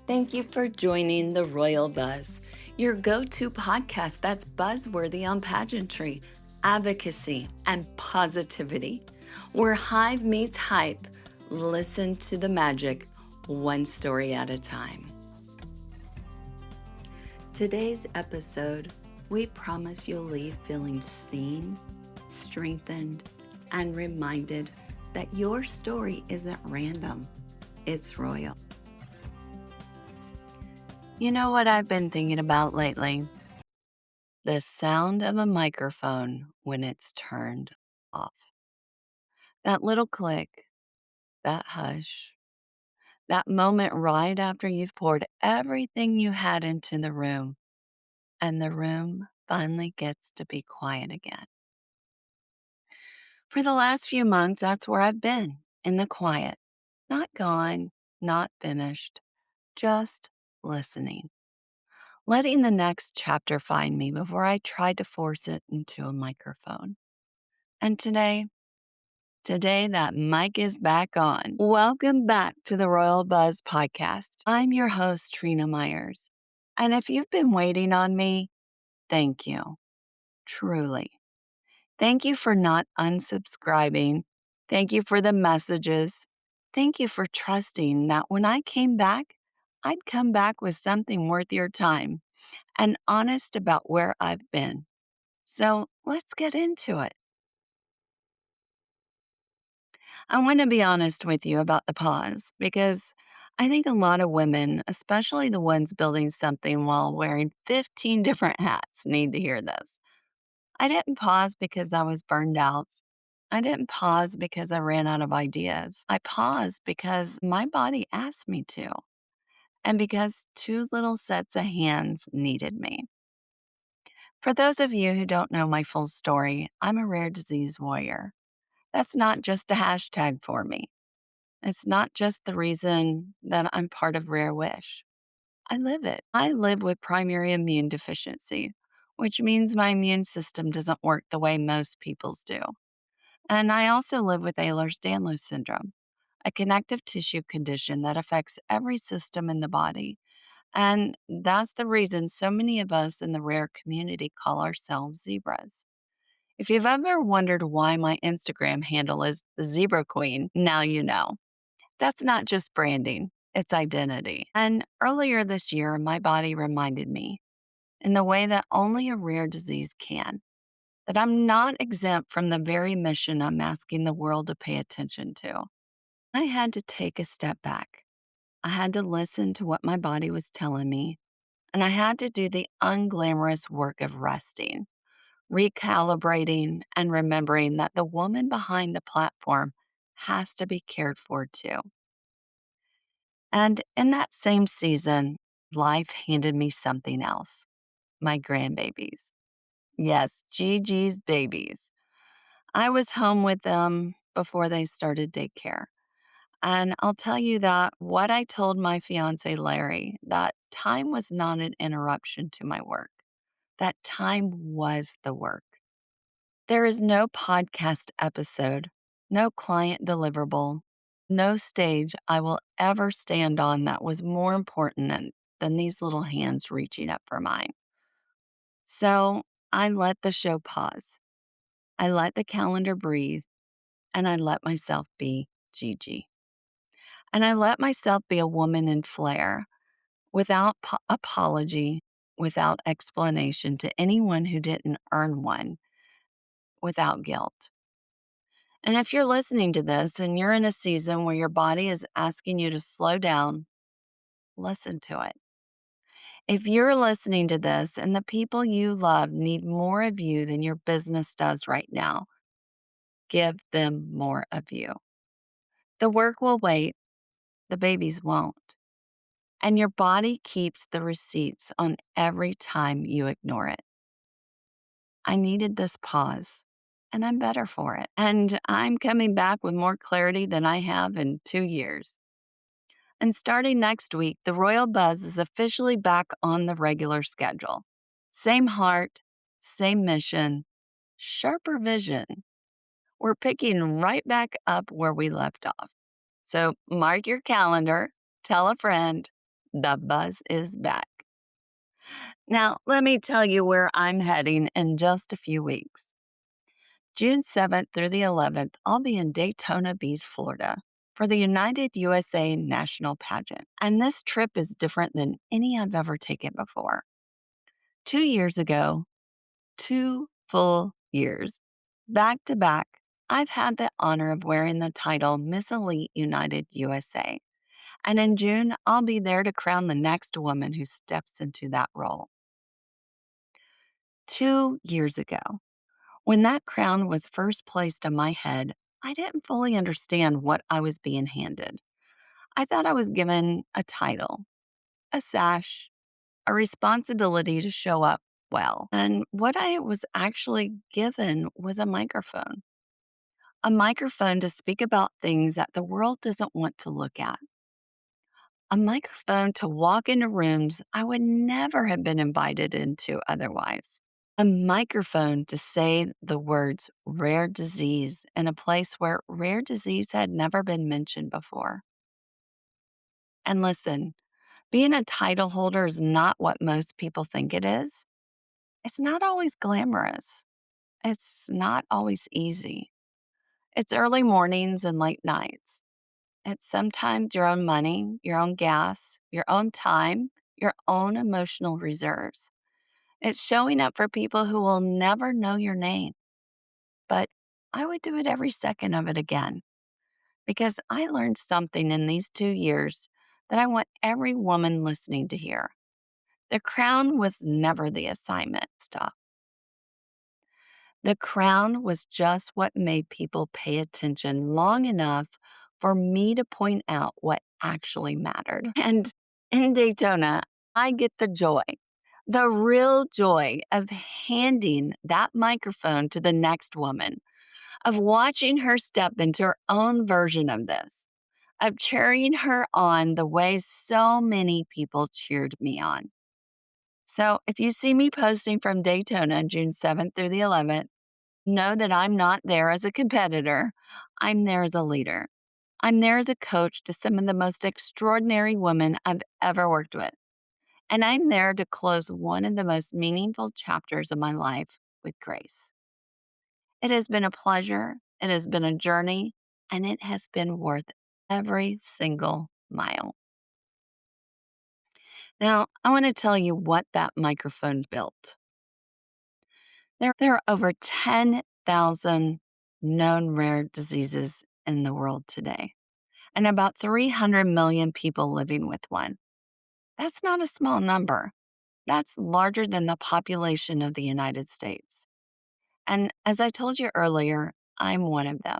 Thank you for joining the Royal Buzz, your go-to podcast that's buzzworthy on pageantry, advocacy, and positivity. Where Hive meets hype, listen to the magic one story at a time. Today's episode, we promise you'll leave feeling seen, strengthened, and reminded that your story isn't random, it's royal. You know what I've been thinking about lately? The sound of a microphone when it's turned off. That little click, that hush, that moment right after you've poured everything you had into the room, and the room finally gets to be quiet again. For the last few months, that's where I've been, in the quiet. Not gone, not finished, just listening. Letting the next chapter find me before I tried to force it into a microphone. And today that mic is back on. Welcome back to the Royal Buzz podcast. I'm your host, Trena Myers. And if you've been waiting on me, thank you. Truly. Thank you for not unsubscribing. Thank you for the messages. Thank you for trusting that when I came back, I'd come back with something worth your time and honest about where I've been. So let's get into it. I want to be honest with you about the pause because I think a lot of women, especially the ones building something while wearing 15 different hats, need to hear this. I didn't pause because I was burned out. I didn't pause because I ran out of ideas. I paused because my body asked me to, and because two little sets of hands needed me. For those of you who don't know my full story, I'm a rare disease warrior. That's not just a hashtag for me. It's not just the reason that I'm part of Rare Wish. I live it. I live with primary immune deficiency, which means my immune system doesn't work the way most people's do. And I also live with Ehlers-Danlos syndrome, a connective tissue condition that affects every system in the body. And that's the reason so many of us in the rare community call ourselves zebras. If you've ever wondered why my Instagram handle is the Zebra Queen, now you know. That's not just branding, it's identity. And earlier this year, my body reminded me, in the way that only a rare disease can, that I'm not exempt from the very mission I'm asking the world to pay attention to. I had to take a step back. I had to listen to what my body was telling me, and I had to do the unglamorous work of resting, recalibrating, and remembering that the woman behind the platform has to be cared for too. And in that same season, life handed me something else, my grandbabies. Yes, Gigi's babies. I was home with them before they started daycare. And I'll tell you that what I told my fiance, Larry, that time was not an interruption to my work. That time was the work. There is no podcast episode, no client deliverable, no stage I will ever stand on that was more important than these little hands reaching up for mine. So I let the show pause. I let the calendar breathe, and I let myself be Gigi. And I let myself be a woman in flair without apology, without explanation to anyone who didn't earn one, without guilt. And if you're listening to this and you're in a season where your body is asking you to slow down, listen to it. If you're listening to this and the people you love need more of you than your business does right now, give them more of you. The work will wait, the babies won't. And your body keeps the receipts on every time you ignore it. I needed this pause, and I'm better for it. And I'm coming back with more clarity than I have in 2 years. And starting next week, the Royal Buzz is officially back on the regular schedule. Same heart, same mission, sharper vision. We're picking right back up where we left off. So mark your calendar, tell a friend, The buzz is back. Now, let me tell you where I'm heading in just a few weeks. June 7th through the 11th, I'll be in Daytona Beach, Florida for the United USA National Pageant. And this trip is different than any I've ever taken before. 2 years ago, 2 full years, back to back, I've had the honor of wearing the title Miss Elite United USA. And in June, I'll be there to crown the next woman who steps into that role. 2 years ago, when that crown was first placed on my head, I didn't fully understand what I was being handed. I thought I was given a title, a sash, a responsibility to show up well. And what I was actually given was a microphone to speak about things that the world doesn't want to look at, a microphone to walk into rooms I would never have been invited into otherwise. A microphone to say the words rare disease in a place where rare disease had never been mentioned before. And listen, being a title holder is not what most people think it is. It's not always glamorous. It's not always easy. It's early mornings and late nights. It's sometimes your own money, your own gas, your own time, your own emotional reserves. It's showing up for people who will never know your name. But I would do it every second of it again because I learned something in these 2 years that I want every woman listening to hear. The crown was never the assignment stuff. The crown was just what made people pay attention long enough for me to point out what actually mattered. And in Daytona, I get the real joy of handing that microphone to the next woman, of watching her step into her own version of this, of cheering her on the way so many people cheered me on. So if you see me posting from Daytona June 7th through the 11th, know that I'm not there as a competitor. I'm there as a leader. I'm there as a coach to some of the most extraordinary women I've ever worked with. And I'm there to close one of the most meaningful chapters of my life with grace. It has been a pleasure. It has been a journey, and it has been worth every single mile. Now, I want to tell you what that microphone built. There are over 10,000 known rare diseases in the world today, and about 300 million people living with one. That's not a small number. That's larger than the population of the United States. And as I told you earlier, I'm one of them.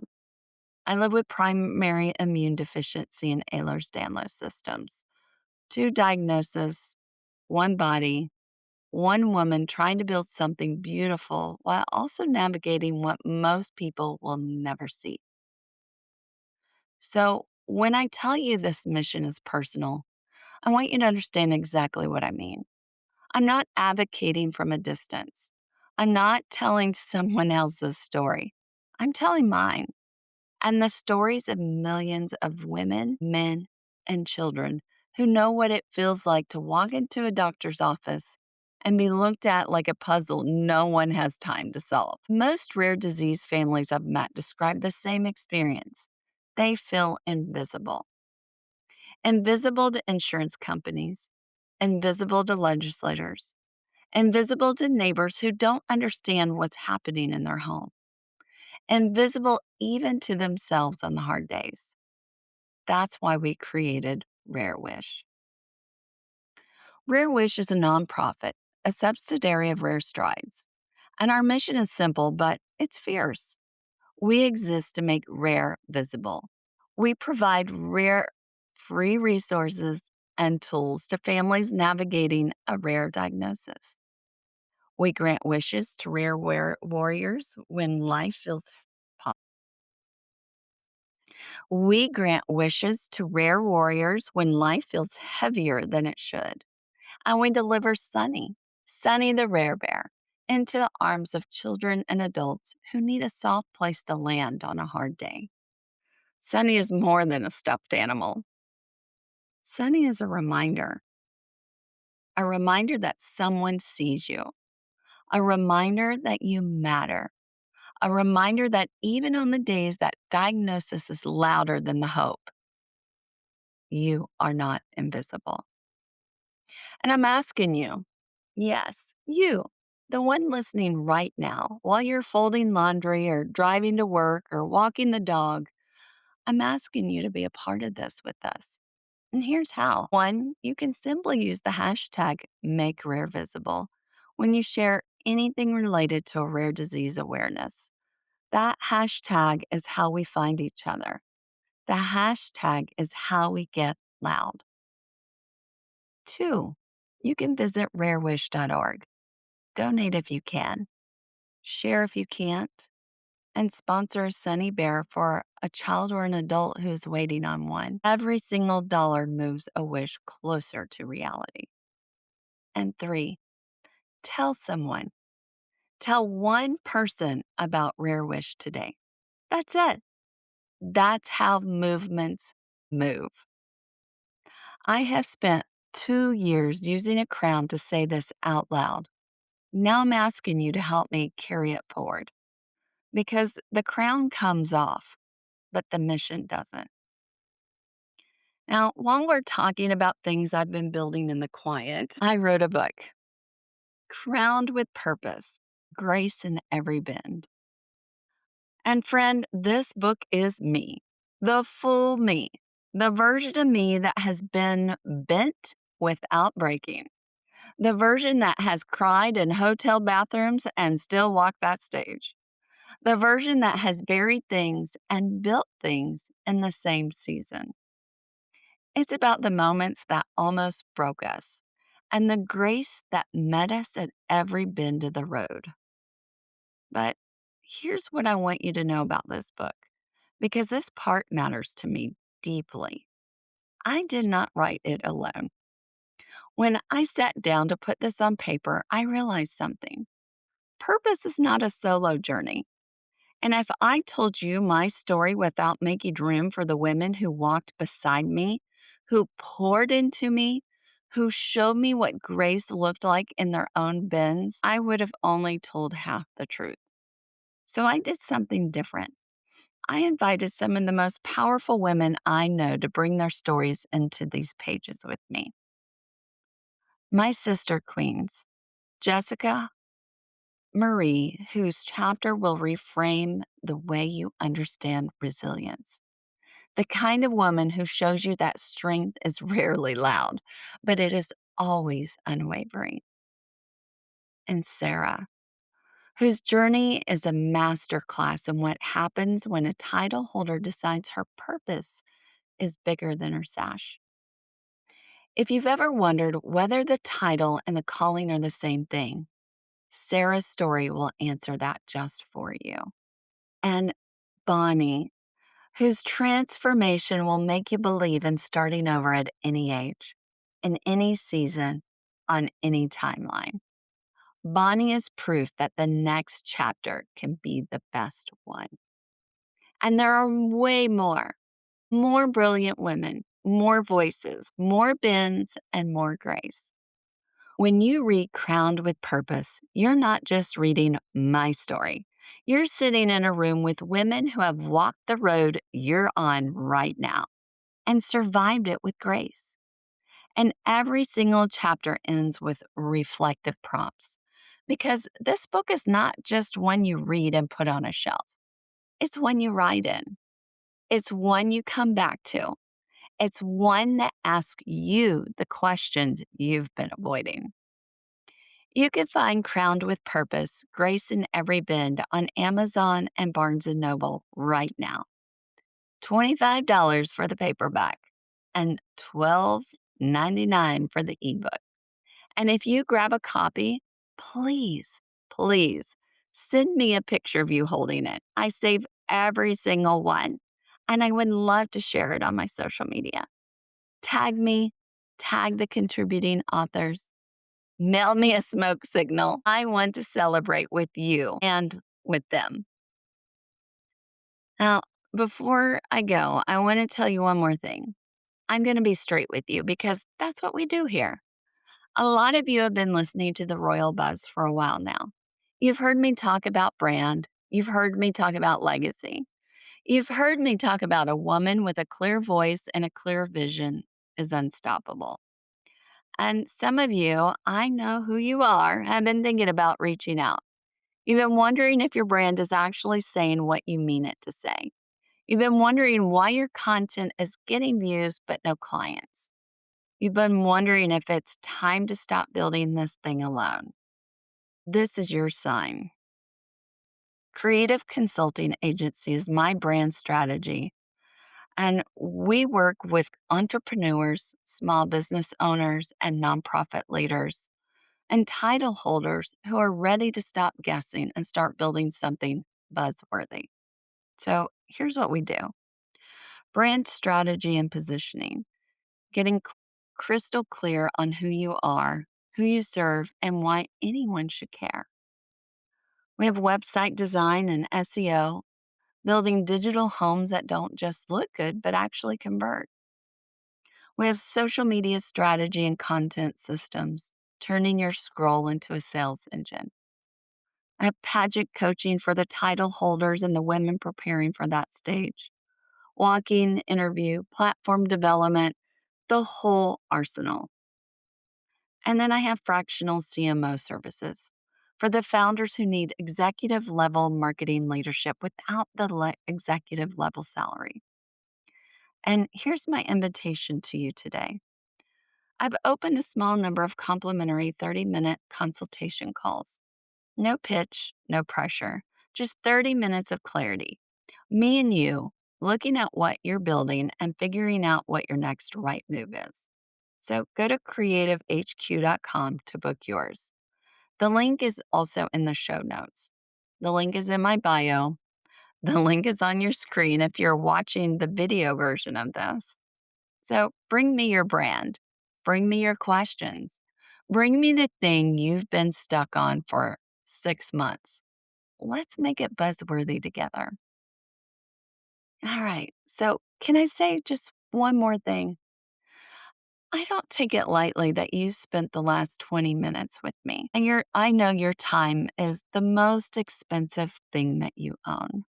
I live with primary immune deficiency and Ehlers-Danlos systems. Two diagnoses, one body, one woman trying to build something beautiful while also navigating what most people will never see. So, when I tell you this mission is personal, I want you to understand exactly what I mean. I'm not advocating from a distance. I'm not telling someone else's story. I'm telling mine and the stories of millions of women, men, and children who know what it feels like to walk into a doctor's office and be looked at like a puzzle no one has time to solve. Most rare disease families I've met describe the same experience. They feel invisible. Invisible to insurance companies, invisible to legislators, invisible to neighbors who don't understand what's happening in their home, invisible even to themselves on the hard days. That's why we created Rare Wish. Rare Wish is a nonprofit, a subsidiary of Rare Strides. And our mission is simple, but it's fierce. We exist to make rare visible. We provide rare free resources and tools to families navigating a rare diagnosis. We grant wishes to rare warriors when life feels po- We grant wishes to rare warriors when life feels heavier than it should. And we deliver Sunny the rare bear, into the arms of children and adults who need a soft place to land on a hard day. Sunny is more than a stuffed animal. Sunny is a reminder that someone sees you, a reminder that you matter, a reminder that even on the days that diagnosis is louder than the hope, you are not invisible. And I'm asking you, yes, you, the one listening right now, while you're folding laundry or driving to work or walking the dog, I'm asking you to be a part of this with us. And here's how. One, you can simply use the hashtag #MakeRareVisible when you share anything related to a rare disease awareness. That hashtag is how we find each other. The hashtag is how we get loud. Two, you can visit rarewish.org. Donate if you can, share if you can't, and sponsor a Sunny Bear for a child or an adult who's waiting on one. Every single dollar moves a wish closer to reality. And three, tell someone. Tell one person about Rare Wish today. That's it. That's how movements move. I have spent 2 years using a crown to say this out loud. Now I'm asking you to help me carry it forward because the crown comes off, but the mission doesn't. Now, while we're talking about things I've been building in the quiet, I wrote a book, Crowned with Purpose, Grace in Every Bend. And friend, this book is me, the full me, the version of me that has been bent without breaking, the version that has cried in hotel bathrooms and still walked that stage, the version that has buried things and built things in the same season. It's about the moments that almost broke us and the grace that met us at every bend of the road. But here's what I want you to know about this book, because this part matters to me deeply. I did not write it alone. When I sat down to put this on paper, I realized something. Purpose is not a solo journey. And if I told you my story without making room for the women who walked beside me, who poured into me, who showed me what grace looked like in their own bends, I would have only told half the truth. So I did something different. I invited some of the most powerful women I know to bring their stories into these pages with me. My sister queens, Jessica, Marie, whose chapter will reframe the way you understand resilience. The kind of woman who shows you that strength is rarely loud, but it is always unwavering. And Sarah, whose journey is a masterclass in what happens when a title holder decides her purpose is bigger than her sash. If you've ever wondered whether the title and the calling are the same thing, Sarah's story will answer that just for you. And Bonnie, whose transformation will make you believe in starting over at any age, in any season, on any timeline. Bonnie is proof that the next chapter can be the best one. And there are way more brilliant women, more voices, more bends, and more grace. When you read Crowned with Purpose, you're not just reading my story. You're sitting in a room with women who have walked the road you're on right now and survived it with grace. And every single chapter ends with reflective prompts because this book is not just one you read and put on a shelf. It's one you write in. It's one you come back to. It's one that asks you the questions you've been avoiding. You can find Crowned with Purpose, Grace in Every Bend on Amazon and Barnes & Noble right now. $25 for the paperback and $12.99 for the ebook. And if you grab a copy, please send me a picture of you holding it. I save every single one, and I would love to share it on my social media. Tag me, tag the contributing authors, mail me a smoke signal. I want to celebrate with you and with them. Now, before I go, I want to tell you one more thing. I'm going to be straight with you because that's what we do here. A lot of you have been listening to the Royal Buzz for a while now. You've heard me talk about brand. You've heard me talk about legacy. You've heard me talk about a woman with a clear voice and a clear vision is unstoppable. And some of you, I know who you are, have been thinking about reaching out. You've been wondering if your brand is actually saying what you mean it to say. You've been wondering why your content is getting views but no clients. You've been wondering if it's time to stop building this thing alone. This is your sign. Creative Consulting Agency is my brand strategy, and we work with entrepreneurs, small business owners, and nonprofit leaders and title holders who are ready to stop guessing and start building something buzzworthy. So here's what we do: brand strategy and positioning, getting crystal clear on who you are, who you serve, and why anyone should care. We have website design and SEO, building digital homes that don't just look good, but actually convert. We have social media strategy and content systems, turning your scroll into a sales engine. I have pageant coaching for the title holders and the women preparing for that stage. Walking, interview, platform development, the whole arsenal. And then I have fractional CMO services for the founders who need executive level marketing leadership without the executive level salary. And here's my invitation to you today. I've opened a small number of complimentary 30-minute consultation calls. No pitch, no pressure, just 30 minutes of clarity. Me and you looking at what you're building and figuring out what your next right move is. So go to creativehq.com to book yours. The link is also in the show notes. The link is in my bio. The link is on your screen if you're watching the video version of this. So bring me your brand. Bring me your questions. Bring me the thing you've been stuck on for 6 months. Let's make it buzzworthy together. All right. So, can I say just one more thing? I don't take it lightly that you spent the last 20 minutes with me. And I know your time is the most expensive thing that you own.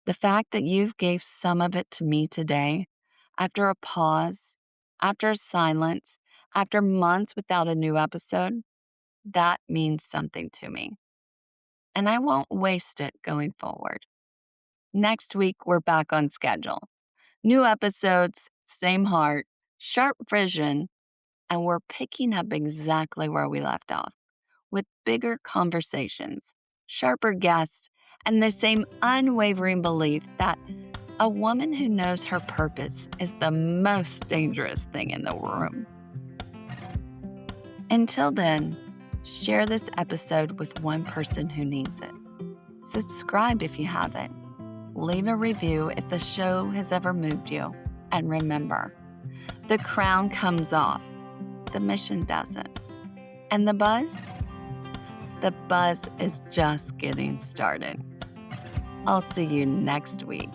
The fact that you've gave some of it to me today, after a pause, after a silence, after months without a new episode, that means something to me. And I won't waste it going forward. Next week, we're back on schedule. New episodes, same heart, sharp vision, and we're picking up exactly where we left off with bigger conversations, sharper guests, and the same unwavering belief that a woman who knows her purpose is the most dangerous thing in the room. Until then, share this episode with one person who needs it. Subscribe if you haven't. Leave a review if the show has ever moved you. And remember, the crown comes off, the mission doesn't. And the buzz? The buzz is just getting started. I'll see you next week.